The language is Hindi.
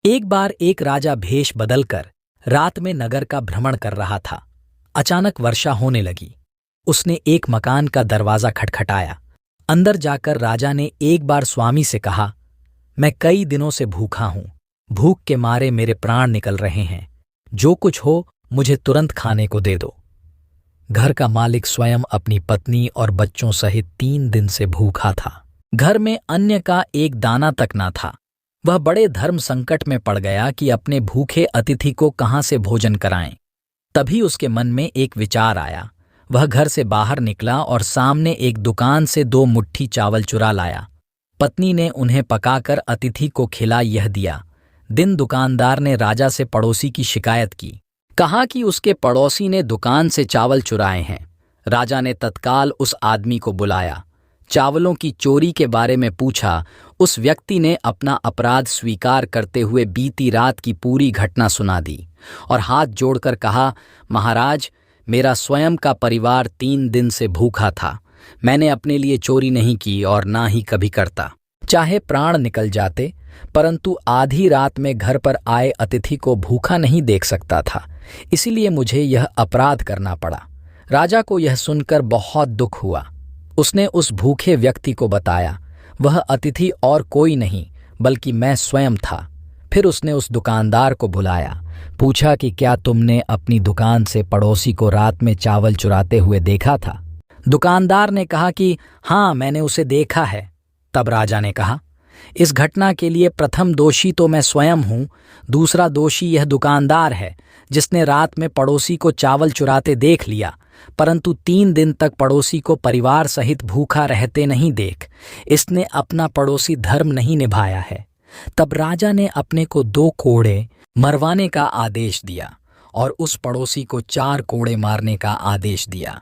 एक बार एक राजा भेष बदलकर रात में नगर का भ्रमण कर रहा था। अचानक वर्षा होने लगी। उसने एक मकान का दरवाजा खटखटाया। अंदर जाकर राजा ने एक बार स्वामी से कहा, मैं कई दिनों से भूखा हूं। भूख के मारे मेरे प्राण निकल रहे हैं। जो कुछ हो मुझे तुरंत खाने को दे दो। घर का मालिक स्वयं अपनी पत्नी और बच्चों सहित 3 दिन से भूखा था। घर में अन्न का एक दाना तक न था। वह बड़े धर्म संकट में पड़ गया कि अपने भूखे अतिथि को कहाँ से भोजन कराएं। तभी उसके मन में एक विचार आया। वह घर से बाहर निकला और सामने एक दुकान से 2 मुट्ठी चावल चुरा लाया। पत्नी ने उन्हें पकाकर अतिथि को खिला यह दिया। दिन दुकानदार ने राजा से पड़ोसी की शिकायत की। कहा कि उसके पड़ोसी ने दुकान से चावल चुराए हैं। राजा ने तत्काल उस आदमी को बुलाया। चावलों की चोरी के बारे में पूछा। उस व्यक्ति ने अपना अपराध स्वीकार करते हुए बीती रात की पूरी घटना सुना दी और हाथ जोड़कर कहा, महाराज, मेरा स्वयं का परिवार 3 दिन से भूखा था। मैंने अपने लिए चोरी नहीं की और ना ही कभी करता। चाहे प्राण निकल जाते, परंतु आधी रात में घर पर आए अतिथि को भूखा नहीं देख सकता था। इसीलिए मुझे यह अपराध करना पड़ा। राजा को यह सुनकर बहुत दुख हुआ। उसने उस भूखे व्यक्ति को बताया, वह अतिथि और कोई नहीं बल्कि मैं स्वयं था। फिर उसने उस दुकानदार को बुलाया। पूछा कि क्या तुमने अपनी दुकान से पड़ोसी को रात में चावल चुराते हुए देखा था? दुकानदार ने कहा कि हाँ, मैंने उसे देखा है। तब राजा ने कहा, इस घटना के लिए प्रथम दोषी तो मैं स्वयं हूँ। दूसरा दोषी यह दुकानदार है जिसने रात में पड़ोसी को चावल चुराते देख लिया, परंतु 3 दिन तक पड़ोसी को परिवार सहित भूखा रहते नहीं देख इसने अपना पड़ोसी धर्म नहीं निभाया है। तब राजा ने अपने को 2 कोड़े मरवाने का आदेश दिया और उस पड़ोसी को 4 कोड़े मारने का आदेश दिया।